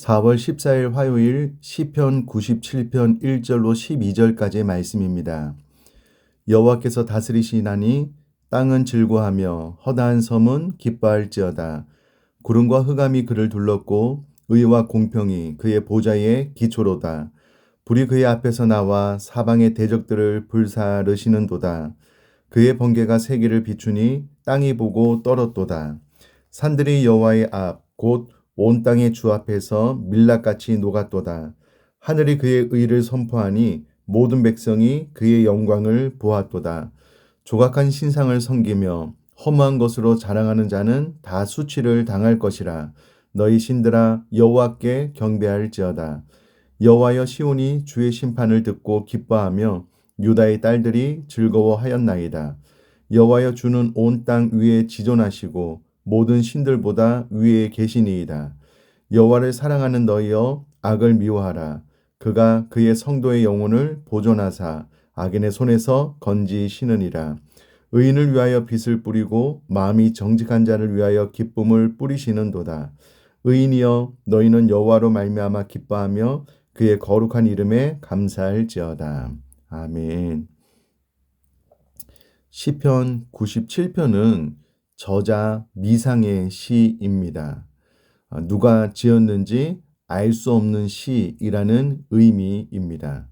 4월 14일 화요일 시편 97편 1절로 12절까지의 말씀입니다. 여호와께서 다스리시나니 땅은 즐거하며 허다한 섬은 기뻐할지어다. 구름과 흑암이 그를 둘렀고 의와 공평이 그의 보좌의 기초로다. 불이 그의 앞에서 나와 사방의 대적들을 불사르시는도다. 그의 번개가 세계를 비추니 땅이 보고 떨었도다. 산들이 여호와의 앞 곧 온 땅의 주 앞에서 밀랍같이 녹았도다. 하늘이 그의 의를 선포하니 모든 백성이 그의 영광을 보았도다. 조각한 신상을 섬기며 허무한 것으로 자랑하는 자는 다 수치를 당할 것이라. 너희 신들아 여호와께 경배할지어다. 여호와여, 시온이 주의 심판을 듣고 기뻐하며 유다의 딸들이 즐거워하였나이다. 여호와여, 주는 온 땅 위에 지존하시고 모든 신들보다 위에 계시니이다. 여호와를 사랑하는 너희여, 악을 미워하라. 그가 그의 성도의 영혼을 보존하사 악인의 손에서 건지시느니라. 의인을 위하여 빛을 뿌리고 마음이 정직한 자를 위하여 기쁨을 뿌리시는도다. 의인이여, 너희는 여호와로 말미암아 기뻐하며 그의 거룩한 이름에 감사할지어다. 아멘. 시편 97편은 저자 미상의 시입니다. 누가 지었는지 알 수 없는 시이라는 의미입니다.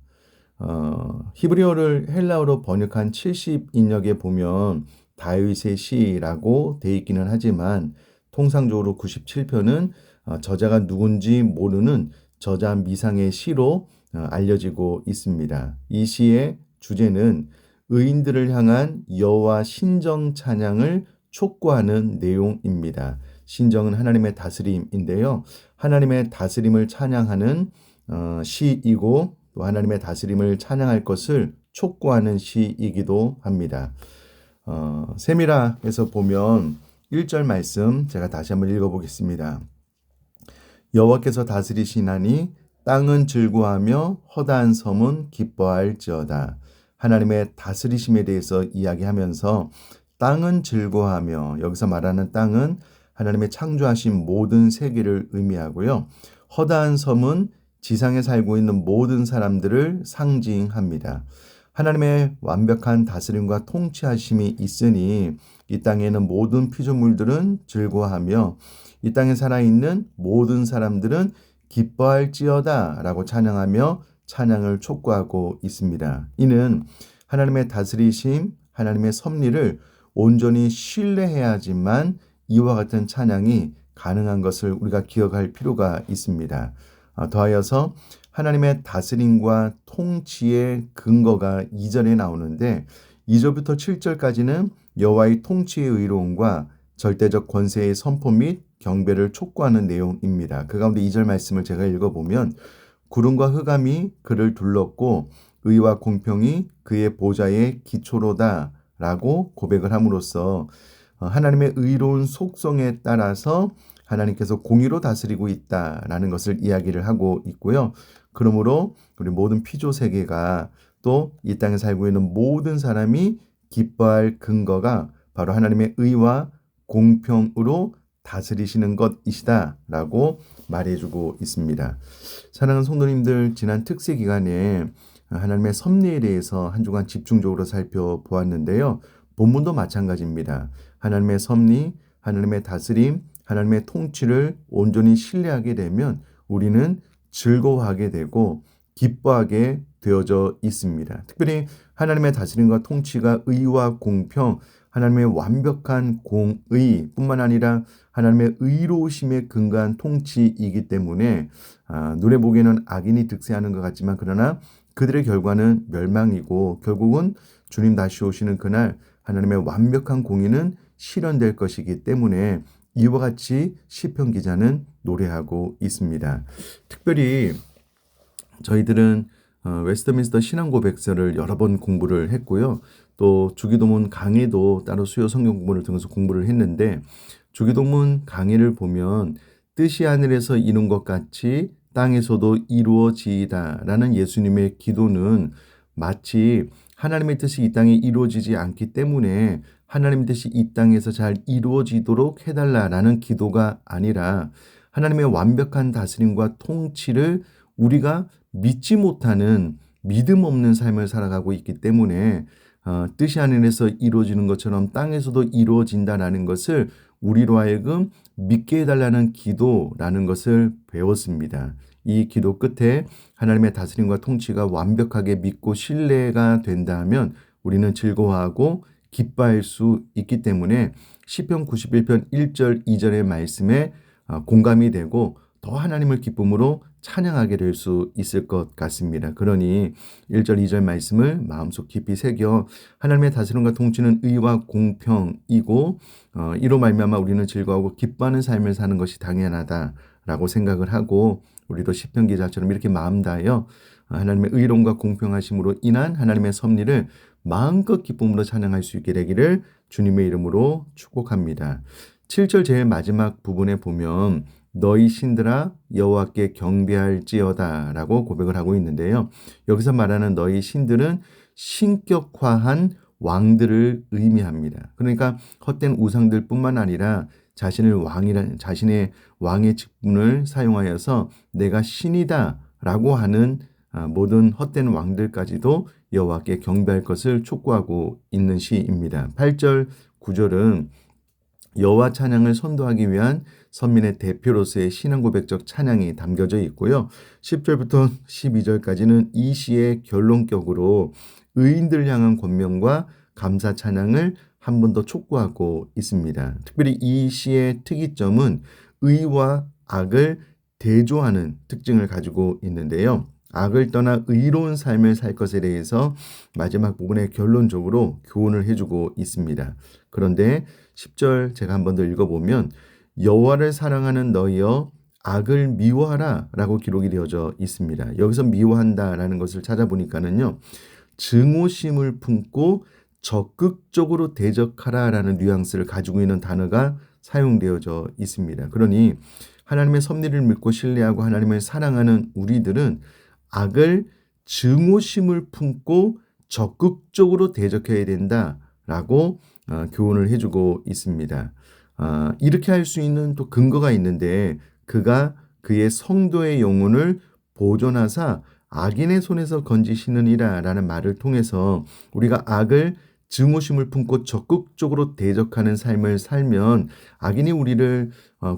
히브리어를 헬라어로 번역한 70인역에 보면 다윗의 시라고 돼 있기는 하지만 통상적으로 97편은 저자가 누군지 모르는 저자 미상의 시로 알려지고 있습니다. 이 시의 주제는 의인들을 향한 여호와 신정 찬양을 촉구하는 내용입니다. 신정은 하나님의 다스림인데요. 하나님의 다스림을 찬양하는 시이고 또 하나님의 다스림을 찬양할 것을 촉구하는 시이기도 합니다. 세미라에서 보면 1절 말씀 제가 다시 한번 읽어보겠습니다. 여호와께서 다스리시나니 땅은 즐거하며 허다한 섬은 기뻐할지어다. 하나님의 다스리심에 대해서 이야기하면서 땅은 즐거하며, 여기서 말하는 땅은 하나님의 창조하신 모든 세계를 의미하고요. 허다한 섬은 지상에 살고 있는 모든 사람들을 상징합니다. 하나님의 완벽한 다스림과 통치하심이 있으니 이 땅에는 모든 피조물들은 즐거워하며 이 땅에 살아있는 모든 사람들은 기뻐할지어다 라고 찬양하며 찬양을 촉구하고 있습니다. 이는 하나님의 다스리심, 하나님의 섭리를 온전히 신뢰해야지만 이와 같은 찬양이 가능한 것을 우리가 기억할 필요가 있습니다. 더하여서 하나님의 다스림과 통치의 근거가 2절에 나오는데 2절부터 7절까지는 여호와의 통치의 의로움과 절대적 권세의 선포 및 경배를 촉구하는 내용입니다. 그 가운데 2절 말씀을 제가 읽어보면 구름과 흑암이 그를 둘렀고 의와 공평이 그의 보좌의 기초로다 라고 고백을 함으로써 하나님의 의로운 속성에 따라서 하나님께서 공의로 다스리고 있다라는 것을 이야기를 하고 있고요. 그러므로 우리 모든 피조 세계가 또 이 땅에 살고 있는 모든 사람이 기뻐할 근거가 바로 하나님의 의와 공평으로 다스리시는 것이시다 라고 말해주고 있습니다. 사랑하는 성도님들, 지난 특세 기간에 하나님의 섭리에 대해서 한 주간 집중적으로 살펴보았는데요. 본문도 마찬가지입니다. 하나님의 섭리, 하나님의 다스림, 하나님의 통치를 온전히 신뢰하게 되면 우리는 즐거워하게 되고 기뻐하게 되어져 있습니다. 특별히 하나님의 다스림과 통치가 의와 공평, 하나님의 완벽한 공의 뿐만 아니라 하나님의 의로우심에 근거한 통치이기 때문에 눈에 보기에는 악인이 득세하는 것 같지만 그러나 그들의 결과는 멸망이고 결국은 주님 다시 오시는 그날 하나님의 완벽한 공의는 실현될 것이기 때문에 이와 같이 시편 기자는 노래하고 있습니다. 특별히 저희들은 웨스트민스터 신앙고백서를 여러 번 공부를 했고요. 또 주기도문 강해도 따로 수요 성경 공부를 통해서 공부를 했는데 주기도문 강해를 보면 뜻이 하늘에서 이룬 것 같이 땅에서도 이루어지이다 라는 예수님의 기도는 마치 하나님의 뜻이 이 땅에 이루어지지 않기 때문에 하나님의 뜻이 이 땅에서 잘 이루어지도록 해달라라는 기도가 아니라 하나님의 완벽한 다스림과 통치를 우리가 믿지 못하는 믿음 없는 삶을 살아가고 있기 때문에 뜻이 하늘에서 이루어지는 것처럼 땅에서도 이루어진다라는 것을 우리로 하여금 믿게 해달라는 기도라는 것을 배웠습니다. 이 기도 끝에 하나님의 다스림과 통치가 완벽하게 믿고 신뢰가 된다면 우리는 즐거워하고 기뻐할 수 있기 때문에 시편 91편 1절 2절의 말씀에 공감이 되고 더 하나님을 기쁨으로 찬양하게 될 수 있을 것 같습니다. 그러니 1절 2절 말씀을 마음속 깊이 새겨 하나님의 다스림과 통치는 의와 공평이고 이로 말미암아 우리는 즐거워하고 기뻐하는 삶을 사는 것이 당연하다라고 생각을 하고 우리도 시편 기자처럼 이렇게 마음 다하여 하나님의 의로움과 공평하심으로 인한 하나님의 섭리를 마음껏 기쁨으로 찬양할 수 있게 되기를 주님의 이름으로 축복합니다. 7절 제일 마지막 부분에 보면 너희 신들아 여호와께 경배할지어다 라고 고백을 하고 있는데요. 여기서 말하는 너희 신들은 신격화한 왕들을 의미합니다. 그러니까 헛된 우상들 뿐만 아니라 자신의 왕의 직분을 사용하여서 내가 신이다 라고 하는 모든 헛된 왕들까지도 여호와께 경배할 것을 촉구하고 있는 시입니다. 8절 9절은 여호와 찬양을 선도하기 위한 선민의 대표로서의 신앙 고백적 찬양이 담겨져 있고요. 10절부터 12절까지는 이 시의 결론격으로 의인들 향한 권면과 감사 찬양을 한 번 더 촉구하고 있습니다. 특별히 이 시의 특이점은 의와 악을 대조하는 특징을 가지고 있는데요. 악을 떠나 의로운 삶을 살 것에 대해서 마지막 부분에 결론적으로 교훈을 해주고 있습니다. 그런데 10절 제가 한 번 더 읽어보면 여호와를 사랑하는 너희여 악을 미워하라 라고 기록이 되어져 있습니다. 여기서 미워한다라는 것을 찾아보니까는요. 증오심을 품고 적극적으로 대적하라 라는 뉘앙스를 가지고 있는 단어가 사용되어져 있습니다. 그러니 하나님의 섭리를 믿고 신뢰하고 하나님을 사랑하는 우리들은 악을 증오심을 품고 적극적으로 대적해야 된다라고 교훈을 해주고 있습니다. 이렇게 할 수 있는 또 근거가 있는데 그가 그의 성도의 영혼을 보존하사 악인의 손에서 건지시느니라 라는 말을 통해서 우리가 악을 증오심을 품고 적극적으로 대적하는 삶을 살면 악인이 우리를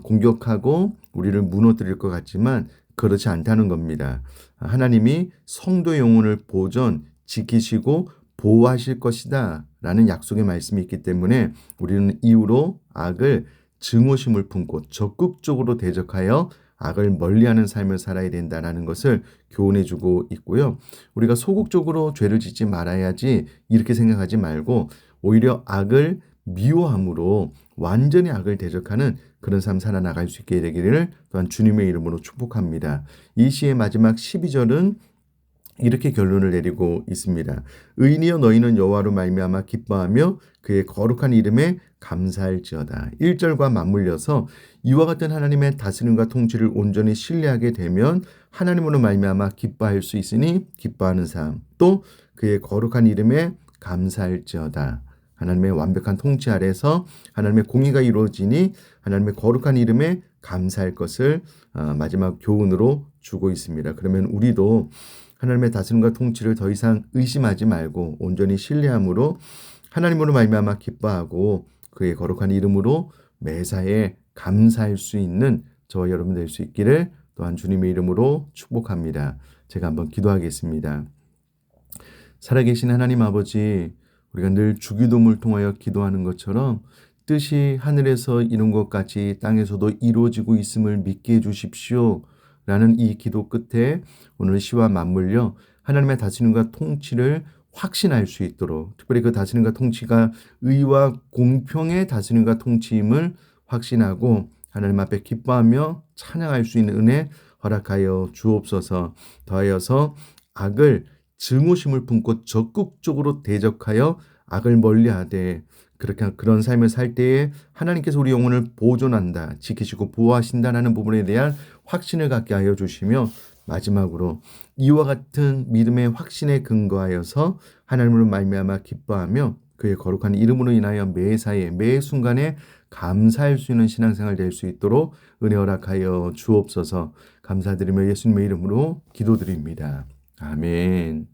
공격하고 우리를 무너뜨릴 것 같지만 그렇지 않다는 겁니다. 하나님이 성도의 영혼을 보존, 지키시고 보호하실 것이다 라는 약속의 말씀이 있기 때문에 우리는 이후로 악을 증오심을 품고 적극적으로 대적하여 악을 멀리하는 삶을 살아야 된다는 것을 교훈해주고 있고요. 우리가 소극적으로 죄를 짓지 말아야지 이렇게 생각하지 말고 오히려 악을 미워함으로 완전히 악을 대적하는 그런 삶 살아나갈 수 있게 되기를 또한 주님의 이름으로 축복합니다. 이 시의 마지막 12절은 이렇게 결론을 내리고 있습니다. 의인이여 너희는 여호와로 말미암아 기뻐하며 그의 거룩한 이름에 감사할지어다. 1절과 맞물려서 이와 같은 하나님의 다스림과 통치를 온전히 신뢰하게 되면 하나님으로 말미암아 기뻐할 수 있으니 기뻐하는 삶, 또 그의 거룩한 이름에 감사할지어다. 하나님의 완벽한 통치 아래서 하나님의 공의가 이루어지니 하나님의 거룩한 이름에 감사할 것을 마지막 교훈으로 주고 있습니다. 그러면 우리도 하나님의 다스림과 통치를 더 이상 의심하지 말고 온전히 신뢰함으로 하나님으로 말미암아 기뻐하고 그의 거룩한 이름으로 매사에 감사할 수 있는 저와 여러분 될 수 있기를 또한 주님의 이름으로 축복합니다. 제가 한번 기도하겠습니다. 살아계신 하나님 아버지, 우리가 늘 주기도문을 통하여 기도하는 것처럼 뜻이 하늘에서 이룬 것 같이 땅에서도 이루어지고 있음을 믿게 해주십시오 라는 이 기도 끝에 오늘 시와 맞물려 하나님의 다스림과 통치를 확신할 수 있도록, 특별히 그 다스림과 통치가 의와 공평의 다스림과 통치임을 확신하고 하나님 앞에 기뻐하며 찬양할 수 있는 은혜 허락하여 주옵소서. 더하여서 악을 증오심을 품고 적극적으로 대적하여 악을 멀리하되 그런 삶을 살 때에 하나님께서 우리 영혼을 보존한다, 지키시고 보호하신다는 부분에 대한 확신을 갖게 하여 주시며 마지막으로 이와 같은 믿음의 확신에 근거하여서 하나님으로 말미암아 기뻐하며 그의 거룩한 이름으로 인하여 매사에 매 순간에 감사할 수 있는 신앙생활 될 수 있도록 은혜 허락하여 주옵소서. 감사드리며 예수님의 이름으로 기도드립니다. 아멘.